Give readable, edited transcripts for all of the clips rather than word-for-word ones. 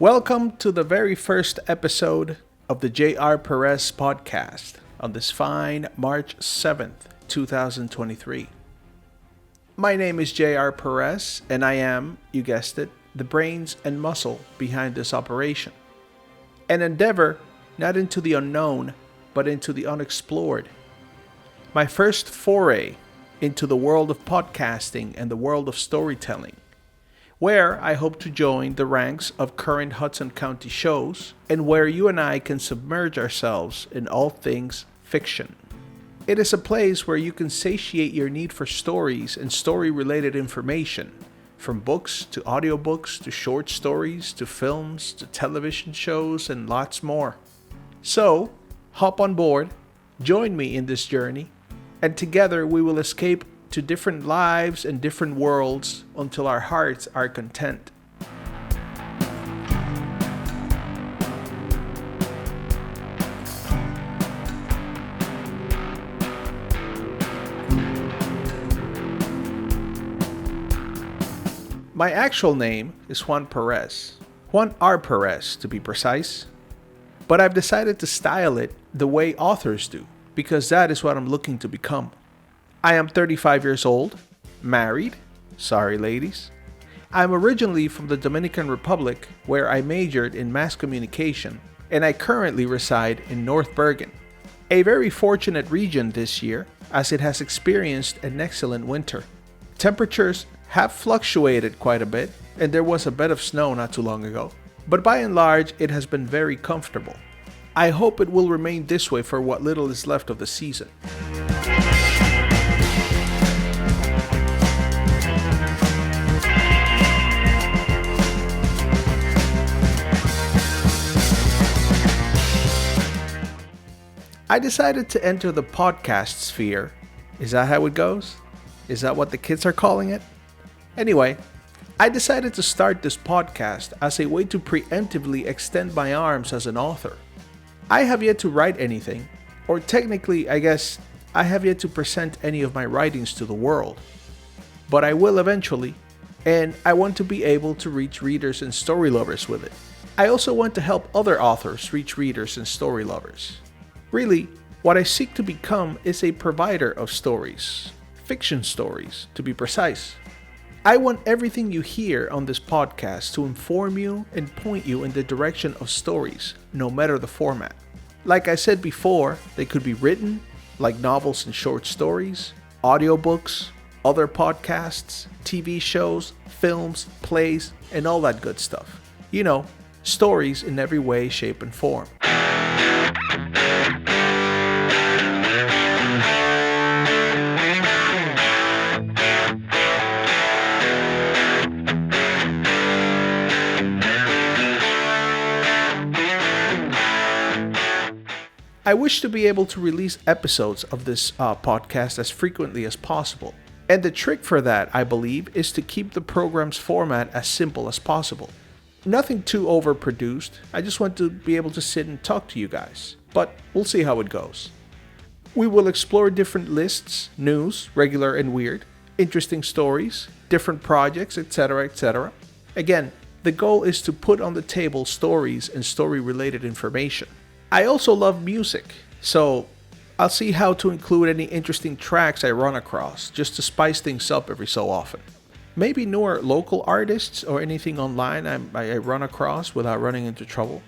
Welcome to the very first episode of the J.R. Perez podcast on this fine March 7th, 2023. My name is J.R. Perez, and I am, you guessed it, the brains and muscle behind this operation. An endeavor not into the unknown, but into the unexplored. My first foray into the world of podcasting and the world of storytelling, where I hope to join the ranks of current Hudson County shows, and where you and I can submerge ourselves in all things fiction. It is a place where you can satiate your need for stories and story-related information, from books to audiobooks to short stories to films to television shows and lots more. So, hop on board, join me in this journey, and together we will escape to different lives and different worlds until our hearts are content. My actual name is Juan Perez. Juan R. Perez, to be precise. But I've decided to style it the way authors do, because that is what I'm looking to become. I am 35 years old, married, sorry ladies. I'm originally from the Dominican Republic, where I majored in mass communication, and I currently reside in North Bergen. A very fortunate region this year, as it has experienced an excellent winter. Temperatures have fluctuated quite a bit, and there was a bed of snow not too long ago. But by and large, it has been very comfortable. I hope it will remain this way for what little is left of the season. I decided to enter the podcast sphere. Is that how it goes? Is that what the kids are calling it? Anyway, I decided to start this podcast as a way to preemptively extend my arms as an author. I have yet to write anything, or technically, I guess, I have yet to present any of my writings to the world. But I will eventually, and I want to be able to reach readers and story lovers with it. I also want to help other authors reach readers and story lovers. Really, what I seek to become is a provider of stories, fiction stories, to be precise. I want everything you hear on this podcast to inform you and point you in the direction of stories, no matter the format. Like I said before, they could be written, like novels and short stories, audiobooks, other podcasts, TV shows, films, plays, and all that good stuff. You know, stories in every way, shape, and form. I wish to be able to release episodes of this podcast as frequently as possible. And the trick for that, I believe, is to keep the program's format as simple as possible. Nothing too overproduced. I just want to be able to sit and talk to you guys. But we'll see how it goes. We will explore different lists, news, regular and weird, interesting stories, different projects, etc., etc. Again, the goal is to put on the table stories and story-related information. I also love music, so I'll see how to include any interesting tracks I run across, just to spice things up every so often. Maybe newer local artists or anything online I run across without running into trouble.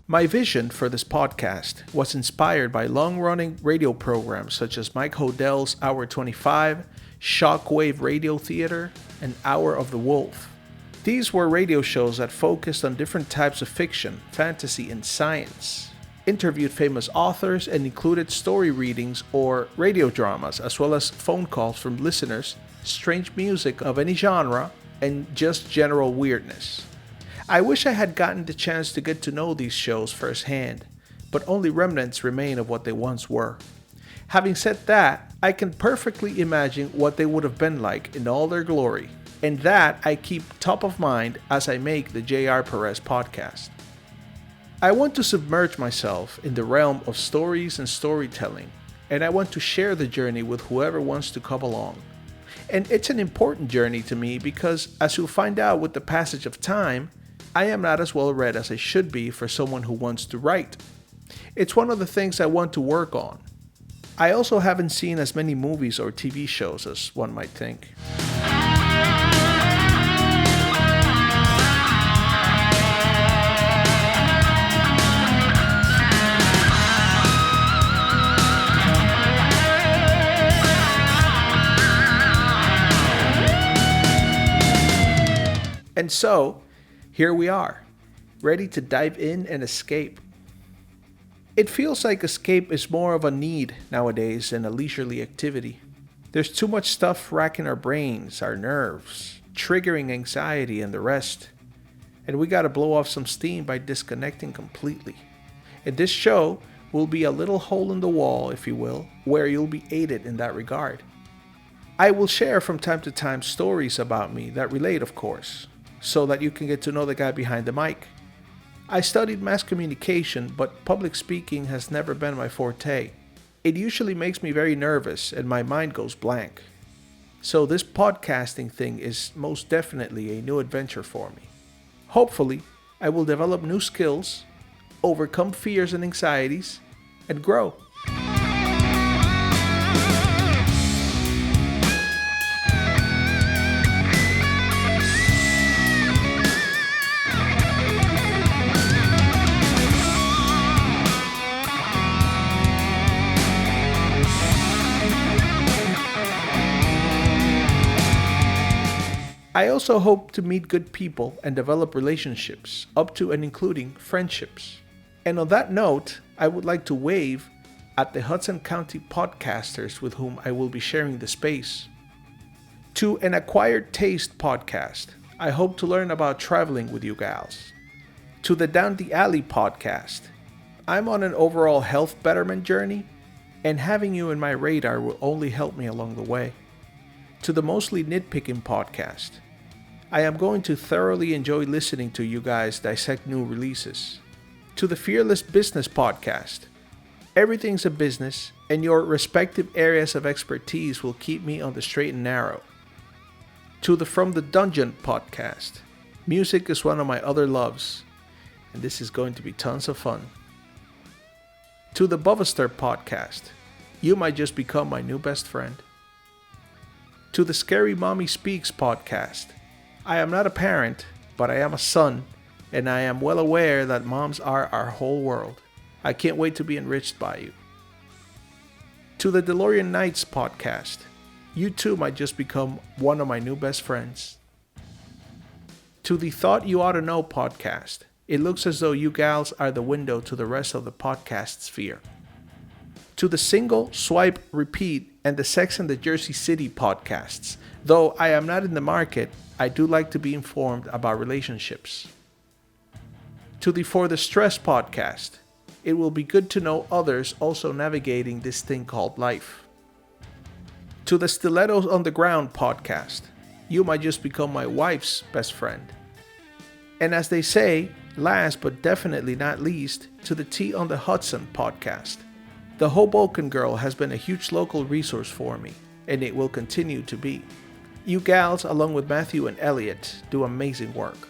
My vision for this podcast was inspired by long-running radio programs such as Mike Hodell's Hour 25, Shockwave Radio Theater, and Hour of the Wolf. These were radio shows that focused on different types of fiction, fantasy, and science, interviewed famous authors, and included story readings or radio dramas, as well as phone calls from listeners, strange music of any genre, and just general weirdness. I wish I had gotten the chance to get to know these shows firsthand, but only remnants remain of what they once were. Having said that, I can perfectly imagine what they would have been like in all their glory. and that I keep top of mind as I make the JR Perez podcast. I want to submerge myself in the realm of stories and storytelling, and I want to share the journey with whoever wants to come along. And it's an important journey to me because, as you'll find out with the passage of time, I am not as well read as I should be for someone who wants to write. It's one of the things I want to work on. I also haven't seen as many movies or TV shows as one might think. And so, here we are, ready to dive in and escape. It feels like escape is more of a need nowadays than a leisurely activity. There's too much stuff racking our brains, our nerves, triggering anxiety and the rest. And we gotta blow off some steam by disconnecting completely. And this show will be a little hole in the wall, if you will, where you'll be aided in that regard. I will share from time to time stories about me that relate, of course, so that you can get to know the guy behind the mic. I studied mass communication, but public speaking has never been my forte. It usually makes me very nervous and my mind goes blank. So this podcasting thing is most definitely a new adventure for me. Hopefully, I will develop new skills, overcome fears and anxieties, and grow. I also hope to meet good people and develop relationships, up to and including friendships. And on that note, I would like to wave at the Hudson County podcasters with whom I will be sharing the space. To an Acquired Taste podcast, I hope to learn about traveling with you gals. To the Down the Alley podcast, I'm on an overall health betterment journey, and having you in my radar will only help me along the way. To the Mostly Nitpicking podcast, I am going to thoroughly enjoy listening to you guys dissect new releases. To the Fearless Business podcast, everything's a business and your respective areas of expertise will keep me on the straight and narrow. To the From the Dungeon podcast, music is one of my other loves, and this is going to be tons of fun. To the Bovaster podcast, you might just become my new best friend. To the Scary Mommy Speaks podcast, I am not a parent, but I am a son, and I am well aware that moms are our whole world. I can't wait to be enriched by you. To the DeLorean Nights podcast, you too might just become one of my new best friends. To the Thought You Ought to Know podcast, it looks as though you gals are the window to the rest of the podcast sphere. To the Single, Swipe, Repeat, and the Sex and the Jersey City podcasts, though I am not in the market, I do like to be informed about relationships. To the For the Stress podcast, it will be good to know others also navigating this thing called life. To the Stilettos on the Ground podcast, you might just become my wife's best friend. And as they say, last but definitely not least, to the Tea on the Hudson podcast. The Hoboken Girl has been a huge local resource for me, and it will continue to be. You gals, along with Matthew and Elliot, do amazing work.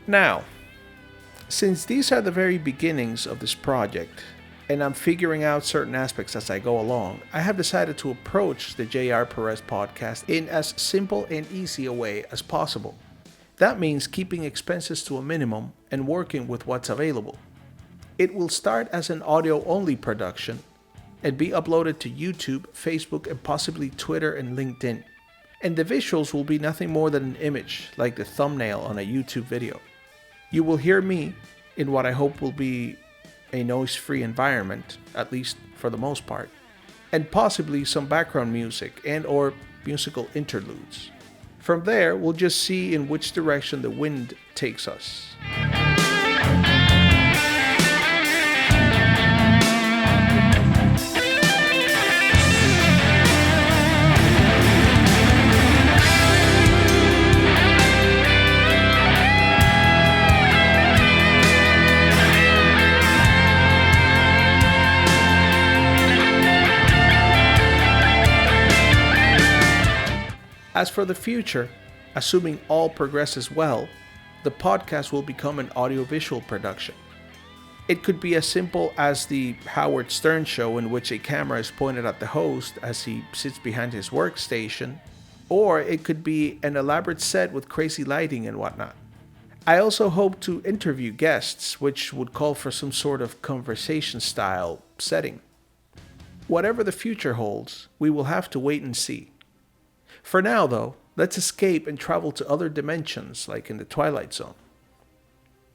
Now, since these are the very beginnings of this project, and I'm figuring out certain aspects as I go along, I have decided to approach the JR Perez podcast in as simple and easy a way as possible. That means keeping expenses to a minimum and working with what's available. It will start as an audio-only production and be uploaded to YouTube, Facebook, and possibly Twitter and LinkedIn. and the visuals will be nothing more than an image, like the thumbnail on a YouTube video. You will hear me in what I hope will be a noise-free environment, at least for the most part, and possibly some background music and/or musical interludes. From there, we'll just see in which direction the wind takes us. As for the future, assuming all progresses well, the podcast will become an audiovisual production. It could be as simple as the Howard Stern show, in which a camera is pointed at the host as he sits behind his workstation, or it could be an elaborate set with crazy lighting and whatnot. I also hope to interview guests, which would call for some sort of conversation style setting. Whatever the future holds, we will have to wait and see. For now, though, let's escape and travel to other dimensions, like in the Twilight Zone.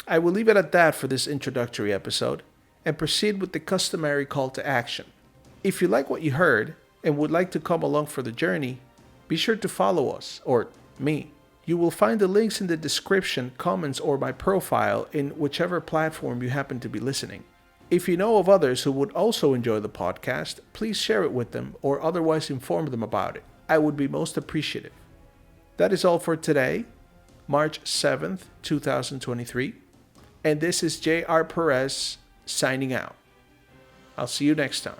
I will leave it at that for this introductory episode, and proceed with the customary call to action. If you like what you heard, and would like to come along for the journey, be sure to follow us, or me. You will find the links in the description, comments, or my profile in whichever platform you happen to be listening. If you know of others who would also enjoy the podcast, please share it with them or otherwise inform them about it. I would be most appreciative. That is all for today, March 7th, 2023. And this is J.R. Perez signing out. I'll see you next time.